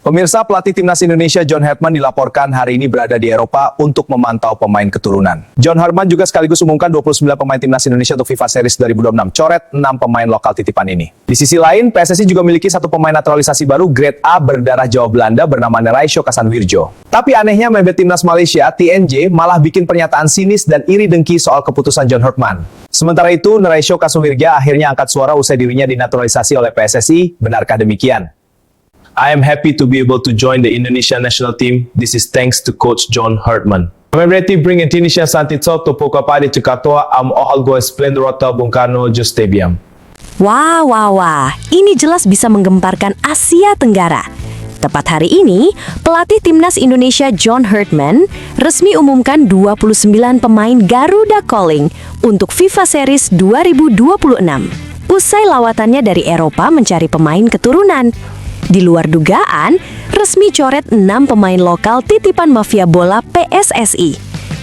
Pemirsa, pelatih timnas Indonesia John Hartman dilaporkan hari ini berada di Eropa untuk memantau pemain keturunan. John Hartman juga sekaligus umumkan 29 pemain timnas Indonesia untuk FIFA Series 2026, coret 6 pemain lokal titipan ini. Di sisi lain, PSSI juga memiliki satu pemain naturalisasi baru grade A berdarah Jawa Belanda bernama Neraisyo Kasanwirjo. Tapi anehnya member timnas Malaysia, TNJ, malah bikin pernyataan sinis dan iri dengki soal keputusan John Hartman. Sementara itu, Neraisyo Kasanwirjo akhirnya angkat suara usai dirinya dinaturalisasi oleh PSSI. Benarkah demikian? I am happy to be able to join the Indonesian national team. This is thanks to Coach John Hartman. I'm ready to bring Indonesia Santito to Pokapadi to Katoa. I'm all go Splendorota Bung Karno Just Stadium. Wah. Ini jelas bisa menggemparkan Asia Tenggara. Tepat hari ini, pelatih timnas Indonesia John Hartman resmi umumkan 29 pemain Garuda Calling untuk FIFA Series 2026. Usai lawatannya dari Eropa mencari pemain keturunan. Di luar dugaan, resmi coret 6 pemain lokal titipan mafia bola PSSI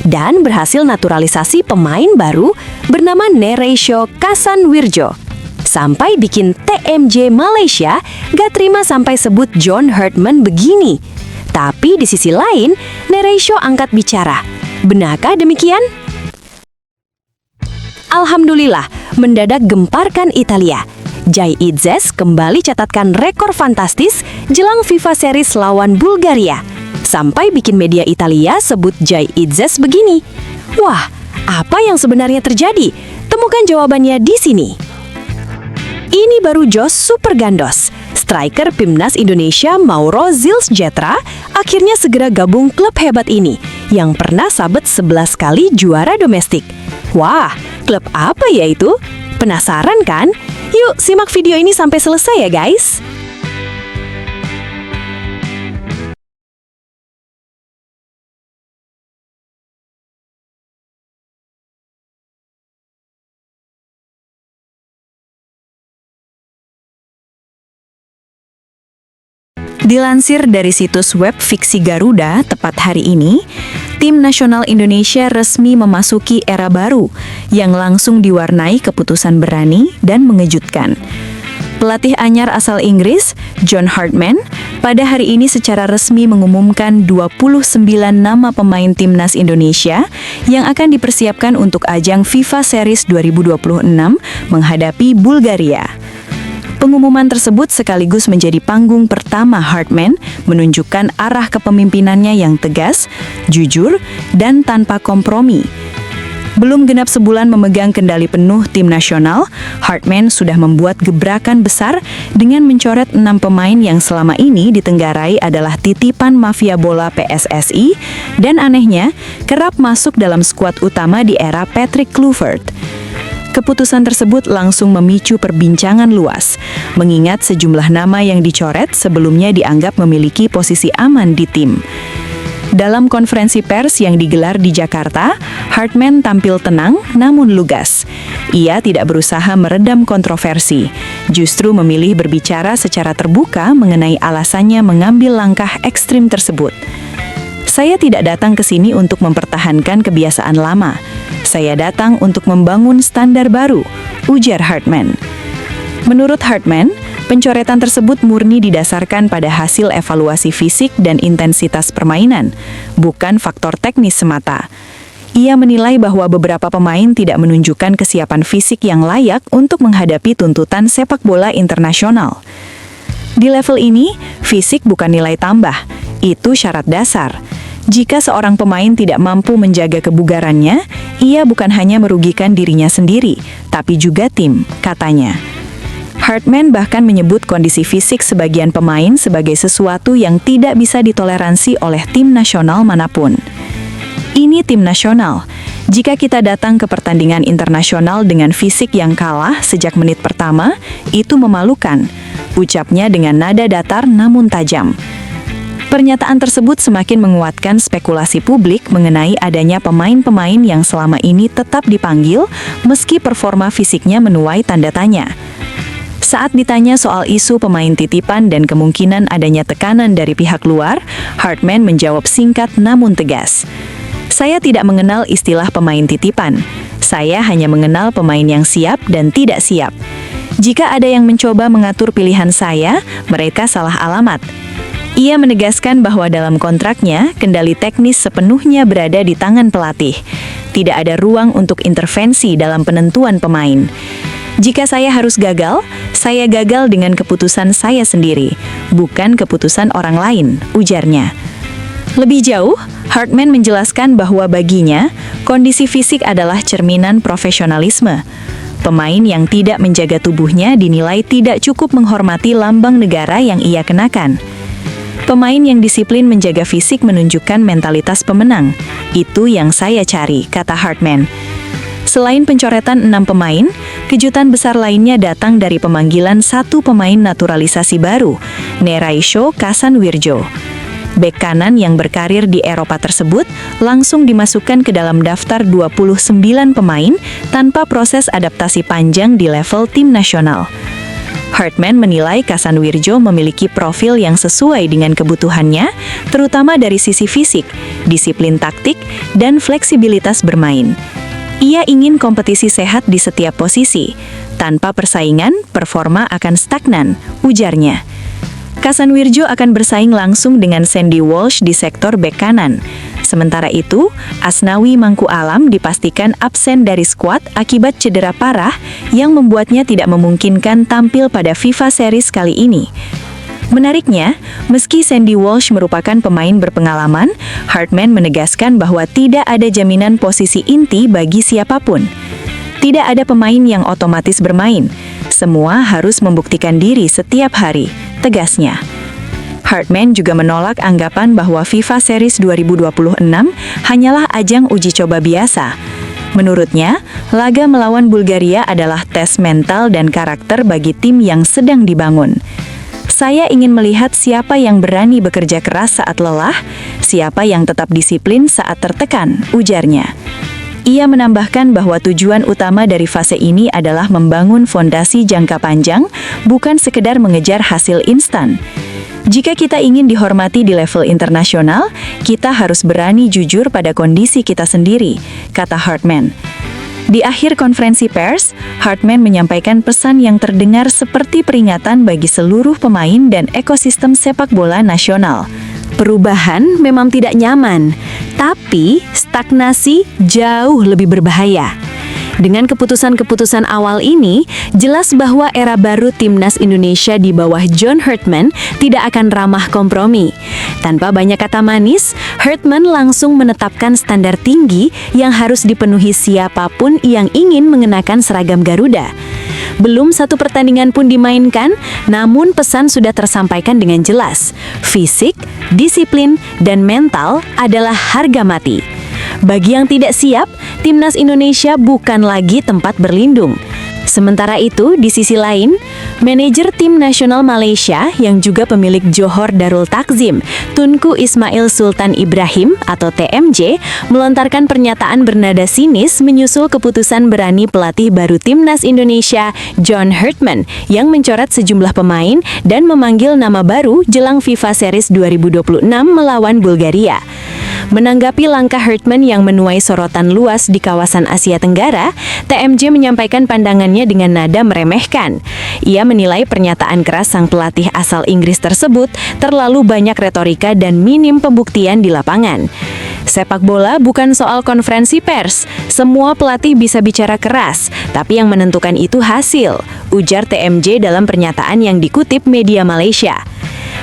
dan berhasil naturalisasi pemain baru bernama Neraisyo Kasanwirjo. Sampai bikin TMJ Malaysia gak terima sampai sebut John Hartman begini. Tapi di sisi lain, Neraisyo angkat bicara. Benarkah demikian? Alhamdulillah, mendadak gemparkan Italia. Jai Idzes kembali catatkan rekor fantastis jelang FIFA Series lawan Bulgaria. Sampai bikin media Italia sebut Jai Idzes begini. Wah, apa yang sebenarnya terjadi? Temukan jawabannya di sini. Ini baru Jos Super Gandos. Striker Timnas Indonesia Mauro Zilsjetra akhirnya segera gabung klub hebat ini yang pernah sabet 11 kali juara domestik. Wah, klub apa ya itu? Penasaran kan? Yuk, simak video ini sampai selesai ya guys. Dilansir dari situs web Fiksi Garuda, tepat hari ini, tim nasional Indonesia resmi memasuki era baru yang langsung diwarnai keputusan berani dan mengejutkan. Pelatih anyar asal Inggris, John Hartman, pada hari ini secara resmi mengumumkan 29 nama pemain timnas Indonesia yang akan dipersiapkan untuk ajang FIFA Series 2026 menghadapi Bulgaria. Pengumuman tersebut sekaligus menjadi panggung pertama Hartman menunjukkan arah kepemimpinannya yang tegas, jujur, dan tanpa kompromi. Belum genap sebulan memegang kendali penuh tim nasional, Hartman sudah membuat gebrakan besar dengan mencoret 6 pemain yang selama ini ditenggarai adalah titipan mafia bola PSSI dan anehnya kerap masuk dalam skuad utama di era Patrick Kluivert. Keputusan tersebut langsung memicu perbincangan luas, mengingat sejumlah nama yang dicoret sebelumnya dianggap memiliki posisi aman di tim. Dalam konferensi pers yang digelar di Jakarta, Hartman tampil tenang namun lugas. Ia tidak berusaha meredam kontroversi, justru memilih berbicara secara terbuka mengenai alasannya mengambil langkah ekstrim tersebut. Saya tidak datang ke sini untuk mempertahankan kebiasaan lama. Saya datang untuk membangun standar baru, ujar Hartman. Menurut Hartman, pencoretan tersebut murni didasarkan pada hasil evaluasi fisik dan intensitas permainan, bukan faktor teknis semata. Ia menilai bahwa beberapa pemain tidak menunjukkan kesiapan fisik yang layak untuk menghadapi tuntutan sepak bola internasional. Di level ini, fisik bukan nilai tambah, itu syarat dasar. Jika seorang pemain tidak mampu menjaga kebugarannya, ia bukan hanya merugikan dirinya sendiri, tapi juga tim, katanya. Hartman bahkan menyebut kondisi fisik sebagian pemain sebagai sesuatu yang tidak bisa ditoleransi oleh tim nasional manapun. Ini tim nasional. Jika kita datang ke pertandingan internasional dengan fisik yang kalah sejak menit pertama, itu memalukan, ucapnya dengan nada datar namun tajam. Pernyataan tersebut semakin menguatkan spekulasi publik mengenai adanya pemain-pemain yang selama ini tetap dipanggil meski performa fisiknya menuai tanda tanya. Saat ditanya soal isu pemain titipan dan kemungkinan adanya tekanan dari pihak luar, Hartman menjawab singkat namun tegas. Saya tidak mengenal istilah pemain titipan. Saya hanya mengenal pemain yang siap dan tidak siap. Jika ada yang mencoba mengatur pilihan saya, mereka salah alamat. Ia menegaskan bahwa dalam kontraknya, kendali teknis sepenuhnya berada di tangan pelatih. Tidak ada ruang untuk intervensi dalam penentuan pemain. Jika saya harus gagal, saya gagal dengan keputusan saya sendiri, bukan keputusan orang lain, ujarnya. Lebih jauh, Hartman menjelaskan bahwa baginya, kondisi fisik adalah cerminan profesionalisme. Pemain yang tidak menjaga tubuhnya dinilai tidak cukup menghormati lambang negara yang ia kenakan. Pemain yang disiplin menjaga fisik menunjukkan mentalitas pemenang. Itu yang saya cari, kata Hartman. Selain pencoretan 6 pemain, kejutan besar lainnya datang dari pemanggilan 1 pemain naturalisasi baru, Neraisho Kasanwirjo. Bek kanan yang berkarir di Eropa tersebut langsung dimasukkan ke dalam daftar 29 pemain tanpa proses adaptasi panjang di level tim nasional. Hartman menilai Kasanwirjo memiliki profil yang sesuai dengan kebutuhannya, terutama dari sisi fisik, disiplin taktik, dan fleksibilitas bermain. Ia ingin kompetisi sehat di setiap posisi. Tanpa persaingan, performa akan stagnan, ujarnya. Kasanwirjo akan bersaing langsung dengan Sandy Walsh di sektor bek kanan. Sementara itu, Asnawi Mangku Alam dipastikan absen dari skuad akibat cedera parah yang membuatnya tidak memungkinkan tampil pada FIFA Series kali ini. Menariknya, meski Sandy Walsh merupakan pemain berpengalaman, Hartman menegaskan bahwa tidak ada jaminan posisi inti bagi siapapun. Tidak ada pemain yang otomatis bermain. Semua harus membuktikan diri setiap hari, tegasnya. Hartman juga menolak anggapan bahwa FIFA Series 2026 hanyalah ajang uji coba biasa. Menurutnya, laga melawan Bulgaria adalah tes mental dan karakter bagi tim yang sedang dibangun. Saya ingin melihat siapa yang berani bekerja keras saat lelah, siapa yang tetap disiplin saat tertekan, ujarnya. Ia menambahkan bahwa tujuan utama dari fase ini adalah membangun fondasi jangka panjang, bukan sekedar mengejar hasil instan. Jika kita ingin dihormati di level internasional, kita harus berani jujur pada kondisi kita sendiri, kata Hartman. Di akhir konferensi pers, Hartman menyampaikan pesan yang terdengar seperti peringatan bagi seluruh pemain dan ekosistem sepak bola nasional. Perubahan memang tidak nyaman, tapi stagnasi jauh lebih berbahaya. Dengan keputusan-keputusan awal ini, jelas bahwa era baru Timnas Indonesia di bawah John Hartman tidak akan ramah kompromi. Tanpa banyak kata manis, Hartman langsung menetapkan standar tinggi yang harus dipenuhi siapapun yang ingin mengenakan seragam Garuda. Belum satu pertandingan pun dimainkan, namun pesan sudah tersampaikan dengan jelas. Fisik, disiplin, dan mental adalah harga mati. Bagi yang tidak siap, Timnas Indonesia bukan lagi tempat berlindung. Sementara itu, di sisi lain, manajer tim nasional Malaysia yang juga pemilik Johor Darul Takzim, Tunku Ismail Sultan Ibrahim atau TMJ, melontarkan pernyataan bernada sinis menyusul keputusan berani pelatih baru Timnas Indonesia, John Hartman, yang mencoret sejumlah pemain dan memanggil nama baru jelang FIFA Series 2026 melawan Bulgaria. Menanggapi langkah Hartman yang menuai sorotan luas di kawasan Asia Tenggara, TMJ menyampaikan pandangannya dengan nada meremehkan. Ia menilai pernyataan keras sang pelatih asal Inggris tersebut terlalu banyak retorika dan minim pembuktian di lapangan. Sepak bola bukan soal konferensi pers. Semua pelatih bisa bicara keras, tapi yang menentukan itu hasil, ujar TMJ dalam pernyataan yang dikutip media Malaysia.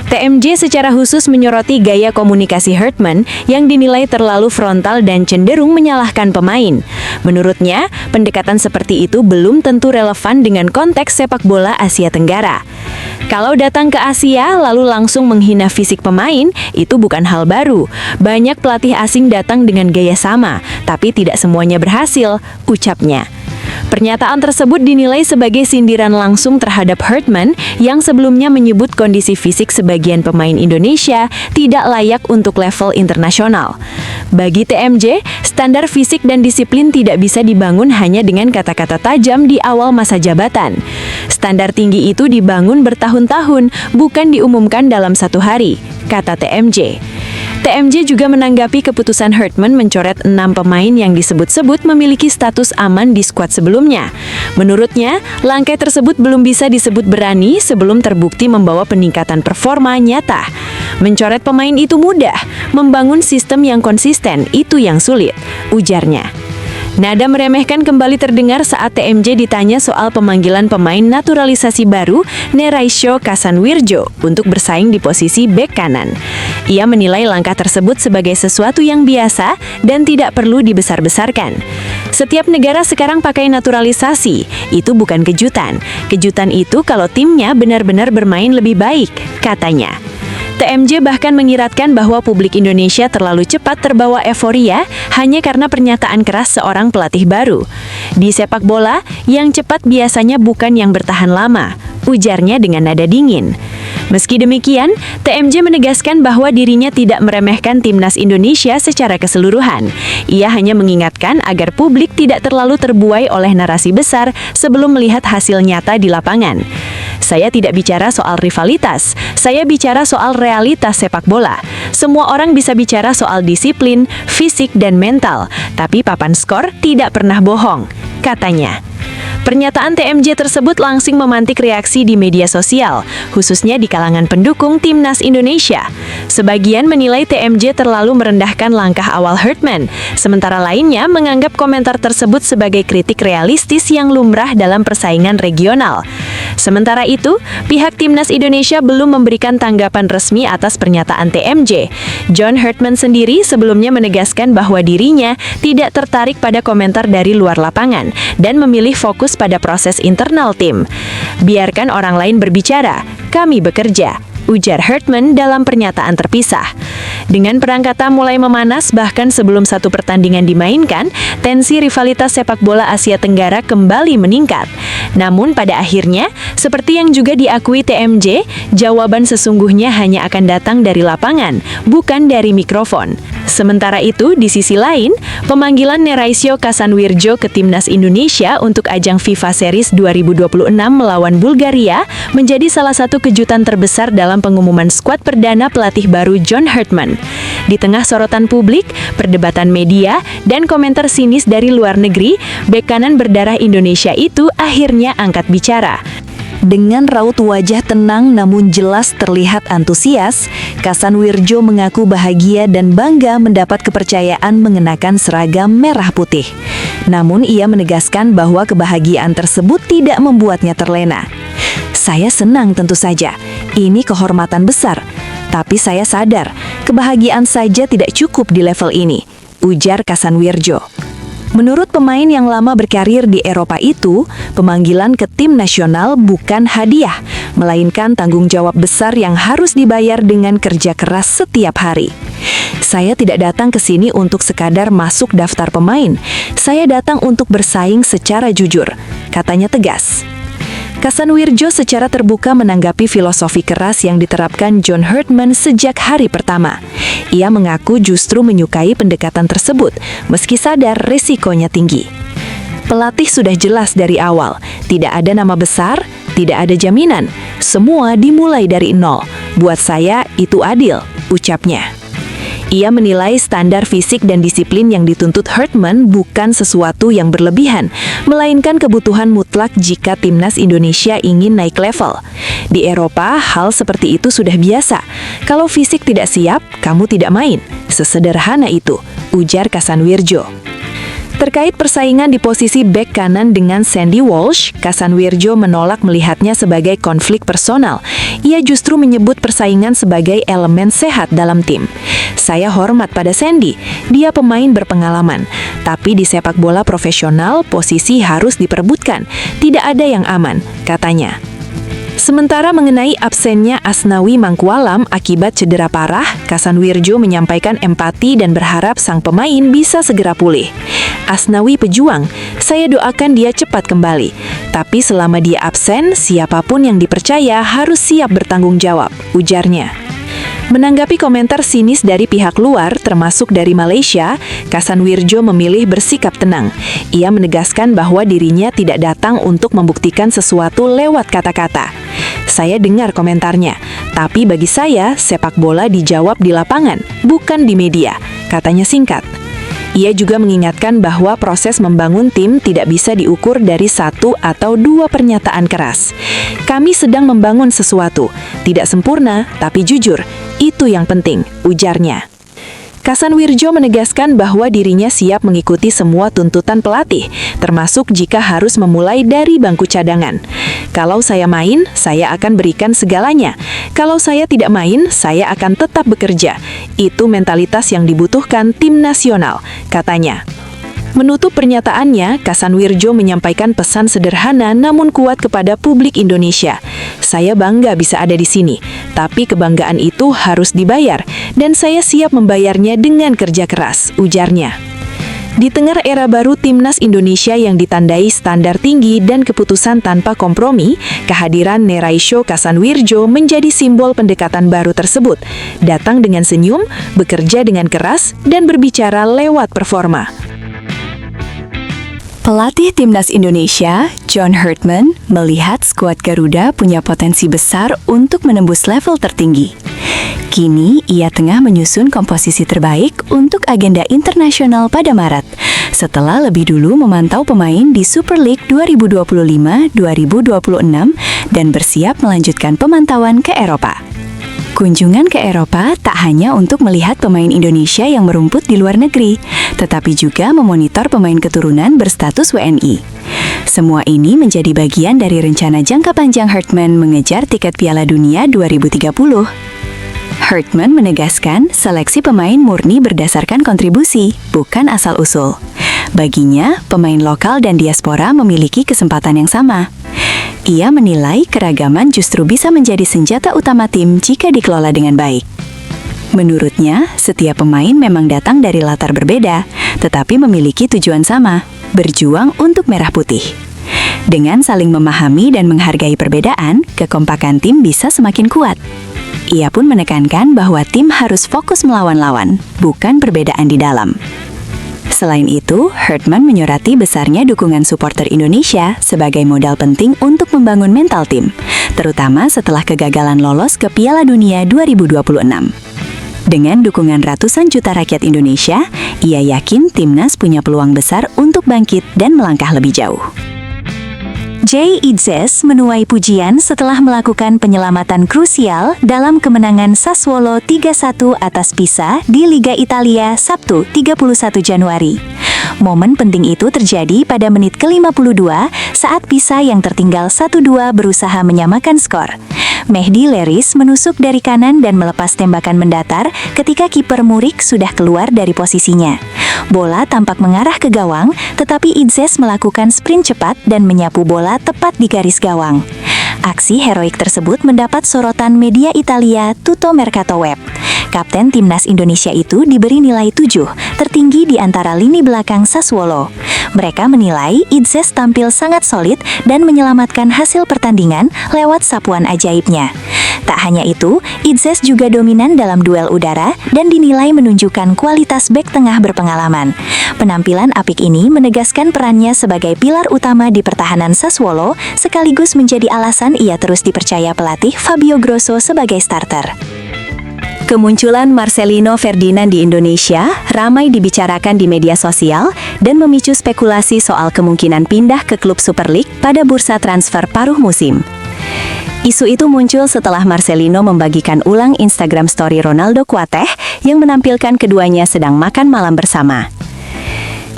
TMJ secara khusus menyoroti gaya komunikasi Hartman yang dinilai terlalu frontal dan cenderung menyalahkan pemain. Menurutnya, pendekatan seperti itu belum tentu relevan dengan konteks sepak bola Asia Tenggara. Kalau datang ke Asia lalu langsung menghina fisik pemain, itu bukan hal baru. Banyak pelatih asing datang dengan gaya sama, tapi tidak semuanya berhasil, ucapnya. Pernyataan tersebut dinilai sebagai sindiran langsung terhadap Hartman yang sebelumnya menyebut kondisi fisik sebagian pemain Indonesia tidak layak untuk level internasional. Bagi TMJ, standar fisik dan disiplin tidak bisa dibangun hanya dengan kata-kata tajam di awal masa jabatan. Standar tinggi itu dibangun bertahun-tahun, bukan diumumkan dalam satu hari, kata TMJ. TMJ juga menanggapi keputusan Hartman mencoret 6 pemain yang disebut-sebut memiliki status aman di skuad sebelumnya. Menurutnya, langkah tersebut belum bisa disebut berani sebelum terbukti membawa peningkatan performa nyata. Mencoret pemain itu mudah, membangun sistem yang konsisten itu yang sulit, ujarnya. Nada meremehkan kembali terdengar saat TMJ ditanya soal pemanggilan pemain naturalisasi baru Neraisyo Kasanwirjo untuk bersaing di posisi bek kanan. Ia menilai langkah tersebut sebagai sesuatu yang biasa dan tidak perlu dibesar-besarkan. Setiap negara sekarang pakai naturalisasi, itu bukan kejutan. Kejutan itu kalau timnya benar-benar bermain lebih baik, katanya. TMJ bahkan mengiratkan bahwa publik Indonesia terlalu cepat terbawa euforia hanya karena pernyataan keras seorang pelatih baru. Di sepak bola, yang cepat biasanya bukan yang bertahan lama, ujarnya dengan nada dingin. Meski demikian, TMJ menegaskan bahwa dirinya tidak meremehkan timnas Indonesia secara keseluruhan. Ia hanya mengingatkan agar publik tidak terlalu terbuai oleh narasi besar sebelum melihat hasil nyata di lapangan. Saya tidak bicara soal rivalitas, saya bicara soal realitas sepak bola. Semua orang bisa bicara soal disiplin, fisik, dan mental, tapi papan skor tidak pernah bohong, katanya. Pernyataan TMJ tersebut langsung memantik reaksi di media sosial, khususnya di kalangan pendukung timnas Indonesia. Sebagian menilai TMJ terlalu merendahkan langkah awal Hurtman, sementara lainnya menganggap komentar tersebut sebagai kritik realistis yang lumrah dalam persaingan regional. Sementara itu, pihak timnas Indonesia belum memberikan tanggapan resmi atas pernyataan TMJ. John Hurtman sendiri sebelumnya menegaskan bahwa dirinya tidak tertarik pada komentar dari luar lapangan dan memilih fokus pada proses internal tim. Biarkan orang lain berbicara, kami bekerja, ujar Hurtman dalam pernyataan terpisah. Dengan perang kata mulai memanas bahkan sebelum satu pertandingan dimainkan, tensi rivalitas sepak bola Asia Tenggara kembali meningkat. Namun pada akhirnya, seperti yang juga diakui TMJ, jawaban sesungguhnya hanya akan datang dari lapangan, bukan dari mikrofon. Sementara itu, di sisi lain, pemanggilan Neraisyo Kasanwirjo ke timnas Indonesia untuk ajang FIFA Series 2026 melawan Bulgaria menjadi salah satu kejutan terbesar dalam pengumuman skuad perdana pelatih baru John Hurtman. Di tengah sorotan publik, perdebatan media, dan komentar sinis dari luar negeri, bek kanan berdarah Indonesia itu akhirnya angkat bicara. Dengan raut wajah tenang namun jelas terlihat antusias, Kasanwirjo mengaku bahagia dan bangga mendapat kepercayaan mengenakan seragam merah putih. Namun ia menegaskan bahwa kebahagiaan tersebut tidak membuatnya terlena. Saya senang tentu saja, ini kehormatan besar. Tapi saya sadar, kebahagiaan saja tidak cukup di level ini, ujar Kasanwirjo. Menurut pemain yang lama berkarir di Eropa itu, pemanggilan ke tim nasional bukan hadiah, melainkan tanggung jawab besar yang harus dibayar dengan kerja keras setiap hari. Saya tidak datang ke sini untuk sekadar masuk daftar pemain, saya datang untuk bersaing secara jujur, katanya tegas. Kasanwirjo secara terbuka menanggapi filosofi keras yang diterapkan John Hurtman sejak hari pertama. Ia mengaku justru menyukai pendekatan tersebut, meski sadar risikonya tinggi. Pelatih sudah jelas dari awal, tidak ada nama besar, tidak ada jaminan, semua dimulai dari nol. Buat saya itu adil, ucapnya. Ia menilai standar fisik dan disiplin yang dituntut Hurtman bukan sesuatu yang berlebihan, melainkan kebutuhan mutlak jika timnas Indonesia ingin naik level. Di Eropa, hal seperti itu sudah biasa. Kalau fisik tidak siap, kamu tidak main. Sesederhana itu, ujar Kasanwirjo. Terkait persaingan di posisi bek kanan dengan Sandy Walsh, Kasanwirjo menolak melihatnya sebagai konflik personal. Ia justru menyebut persaingan sebagai elemen sehat dalam tim. Saya hormat pada Sandy, dia pemain berpengalaman. Tapi di sepak bola profesional, posisi harus diperebutkan. Tidak ada yang aman, katanya. Sementara mengenai absennya Asnawi Mangkualam akibat cedera parah, Kasanwirjo menyampaikan empati dan berharap sang pemain bisa segera pulih. Asnawi pejuang, saya doakan dia cepat kembali. Tapi selama dia absen, siapapun yang dipercaya harus siap bertanggung jawab, ujarnya. Menanggapi komentar sinis dari pihak luar, termasuk dari Malaysia, Kasanwirjo memilih bersikap tenang. Ia menegaskan bahwa dirinya tidak datang untuk membuktikan sesuatu lewat kata-kata. Saya dengar komentarnya, tapi bagi saya, sepak bola dijawab di lapangan, bukan di media, katanya singkat. Ia juga mengingatkan bahwa proses membangun tim tidak bisa diukur dari 1 atau 2 pernyataan keras. Kami sedang membangun sesuatu, tidak sempurna tapi jujur, itu yang penting, ujarnya. Kasanwirjo menegaskan bahwa dirinya siap mengikuti semua tuntutan pelatih, termasuk jika harus memulai dari bangku cadangan. Kalau saya main, saya akan berikan segalanya. Kalau saya tidak main, saya akan tetap bekerja. Itu mentalitas yang dibutuhkan tim nasional, katanya. Menutup pernyataannya, Kasanwirjo menyampaikan pesan sederhana namun kuat kepada publik Indonesia. Saya bangga bisa ada di sini, tapi kebanggaan itu harus dibayar, dan saya siap membayarnya dengan kerja keras, ujarnya. Di tengah era baru Timnas Indonesia yang ditandai standar tinggi dan keputusan tanpa kompromi, kehadiran Neraisho Kasanwirjo menjadi simbol pendekatan baru tersebut. Datang dengan senyum, bekerja dengan keras, dan berbicara lewat performa. Pelatih Timnas Indonesia, John Herdman, melihat skuad Garuda punya potensi besar untuk menembus level tertinggi. Kini, ia tengah menyusun komposisi terbaik untuk agenda internasional pada Maret, setelah lebih dulu memantau pemain di Super League 2025-2026 dan bersiap melanjutkan pemantauan ke Eropa. Kunjungan ke Eropa tak hanya untuk melihat pemain Indonesia yang merumput di luar negeri, tetapi juga memonitor pemain keturunan berstatus WNI. Semua ini menjadi bagian dari rencana jangka panjang Herdman mengejar tiket Piala Dunia 2030. Herdman menegaskan seleksi pemain murni berdasarkan kontribusi, bukan asal-usul. Baginya, pemain lokal dan diaspora memiliki kesempatan yang sama. Ia menilai keragaman justru bisa menjadi senjata utama tim jika dikelola dengan baik. Menurutnya, setiap pemain memang datang dari latar berbeda, tetapi memiliki tujuan sama, berjuang untuk merah putih. Dengan saling memahami dan menghargai perbedaan, kekompakan tim bisa semakin kuat. Ia pun menekankan bahwa tim harus fokus melawan lawan, bukan perbedaan di dalam. Selain itu, Herdman menyoroti besarnya dukungan supporter Indonesia sebagai modal penting untuk membangun mental tim, terutama setelah kegagalan lolos ke Piala Dunia 2026. Dengan dukungan ratusan juta rakyat Indonesia, ia yakin Timnas punya peluang besar untuk bangkit dan melangkah lebih jauh. Jay Idzes menuai pujian setelah melakukan penyelamatan krusial dalam kemenangan Sassuolo 3-1 atas Pisa di Liga Italia Sabtu 31 Januari. Momen penting itu terjadi pada menit ke-52 saat Pisa yang tertinggal 1-2 berusaha menyamakan skor. Mehdi Leris menusuk dari kanan dan melepas tembakan mendatar ketika kiper Murik sudah keluar dari posisinya. Bola tampak mengarah ke gawang, tetapi Idzes melakukan sprint cepat dan menyapu bola tepat di garis gawang. Aksi heroik tersebut mendapat sorotan media Italia Tutto Mercato Web. Kapten Timnas Indonesia itu diberi nilai 7, tertinggi di antara lini belakang Sassuolo. Mereka menilai Idzes tampil sangat solid dan menyelamatkan hasil pertandingan lewat sapuan ajaibnya. Tak hanya itu, Idzes juga dominan dalam duel udara dan dinilai menunjukkan kualitas bek tengah berpengalaman. Penampilan apik ini menegaskan perannya sebagai pilar utama di pertahanan Sassuolo, sekaligus menjadi alasan ia terus dipercaya pelatih Fabio Grosso sebagai starter. Kemunculan Marcelino Ferdinand di Indonesia ramai dibicarakan di media sosial dan memicu spekulasi soal kemungkinan pindah ke klub Super League pada bursa transfer paruh musim. Isu itu muncul setelah Marcelino membagikan ulang Instagram story Ronaldo Kuateh yang menampilkan keduanya sedang makan malam bersama.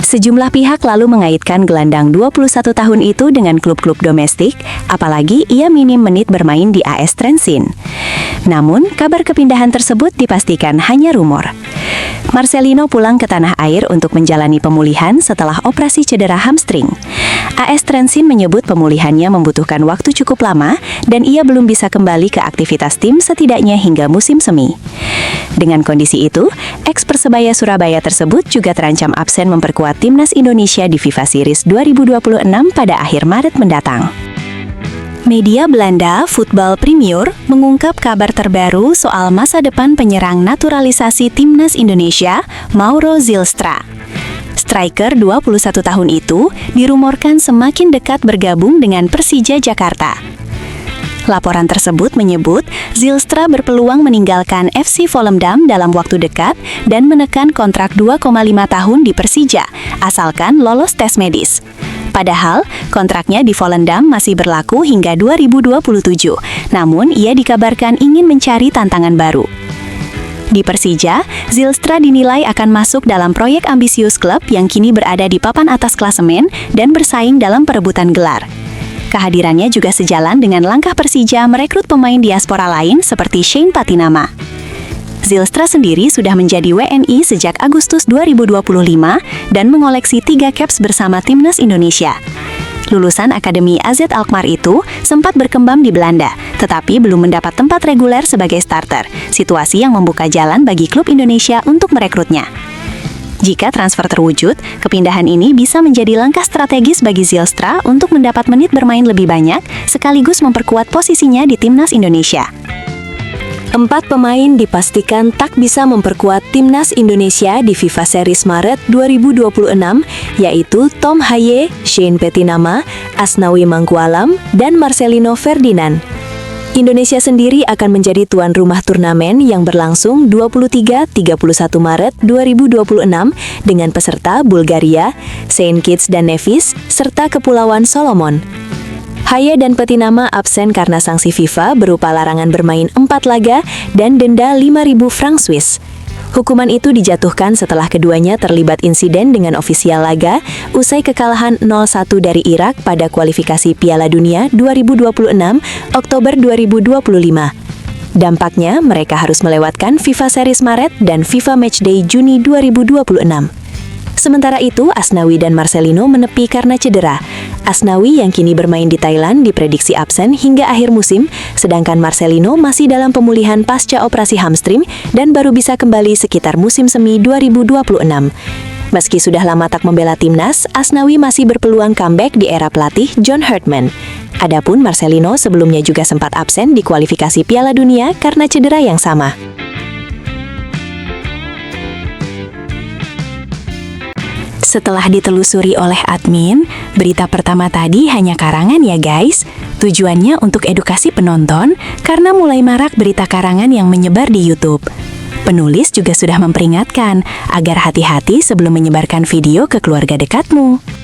Sejumlah pihak lalu mengaitkan gelandang 21 tahun itu dengan klub-klub domestik, apalagi ia minim menit bermain di AS Trenčín. Namun, kabar kepindahan tersebut dipastikan hanya rumor. Marcelino pulang ke tanah air untuk menjalani pemulihan setelah operasi cedera hamstring. AS Trenčín menyebut pemulihannya membutuhkan waktu cukup lama dan ia belum bisa kembali ke aktivitas tim setidaknya hingga musim semi. Dengan kondisi itu, ex-Persebaya Surabaya tersebut juga terancam absen memperkuat Timnas Indonesia di FIFA Series 2026 pada akhir Maret mendatang. Media Belanda Voetbal Premier mengungkap kabar terbaru soal masa depan penyerang naturalisasi Timnas Indonesia, Mauro Zylstra. Striker 21 tahun itu dirumorkan semakin dekat bergabung dengan Persija Jakarta. Laporan tersebut menyebut Zylstra berpeluang meninggalkan FC Volendam dalam waktu dekat dan menekan kontrak 2,5 tahun di Persija, asalkan lolos tes medis. Padahal, kontraknya di Volendam masih berlaku hingga 2027, namun ia dikabarkan ingin mencari tantangan baru. Di Persija, Zylstra dinilai akan masuk dalam proyek ambisius klub yang kini berada di papan atas klasemen dan bersaing dalam perebutan gelar. Kehadirannya juga sejalan dengan langkah Persija merekrut pemain diaspora lain seperti Shane Patinama. Zylstra sendiri sudah menjadi WNI sejak Agustus 2025 dan mengoleksi 3 caps bersama Timnas Indonesia. Lulusan Akademi AZ Alkmaar itu sempat berkembang di Belanda, tetapi belum mendapat tempat reguler sebagai starter, situasi yang membuka jalan bagi klub Indonesia untuk merekrutnya. Jika transfer terwujud, kepindahan ini bisa menjadi langkah strategis bagi Zylstra untuk mendapat menit bermain lebih banyak, sekaligus memperkuat posisinya di Timnas Indonesia. 4 pemain dipastikan tak bisa memperkuat Timnas Indonesia di FIFA Series Maret 2026, yaitu Tom Haye, Shane Patinama, Asnawi Mangkualam, dan Marcelino Ferdinand. Indonesia sendiri akan menjadi tuan rumah turnamen yang berlangsung 23-31 Maret 2026 dengan peserta Bulgaria, Saint Kitts dan Nevis, serta Kepulauan Solomon. Haye dan Patinama absen karena sanksi FIFA berupa larangan bermain 4 laga dan denda 5.000 franc Swiss. Hukuman itu dijatuhkan setelah keduanya terlibat insiden dengan ofisial laga usai kekalahan 0-1 dari Irak pada kualifikasi Piala Dunia 2026 Oktober 2025. Dampaknya, mereka harus melewatkan FIFA Series Maret dan FIFA Matchday Juni 2026. Sementara itu, Asnawi dan Marcelino menepi karena cedera. Asnawi yang kini bermain di Thailand diprediksi absen hingga akhir musim, sedangkan Marcelino masih dalam pemulihan pasca operasi hamstring dan baru bisa kembali sekitar musim semi 2026. Meski sudah lama tak membela timnas, Asnawi masih berpeluang comeback di era pelatih John Herdman. Adapun Marcelino sebelumnya juga sempat absen di kualifikasi Piala Dunia karena cedera yang sama. Setelah ditelusuri oleh admin, berita pertama tadi hanya karangan ya guys. Tujuannya untuk edukasi penonton karena mulai marak berita karangan yang menyebar di YouTube. Penulis juga sudah memperingatkan agar hati-hati sebelum menyebarkan video ke keluarga dekatmu.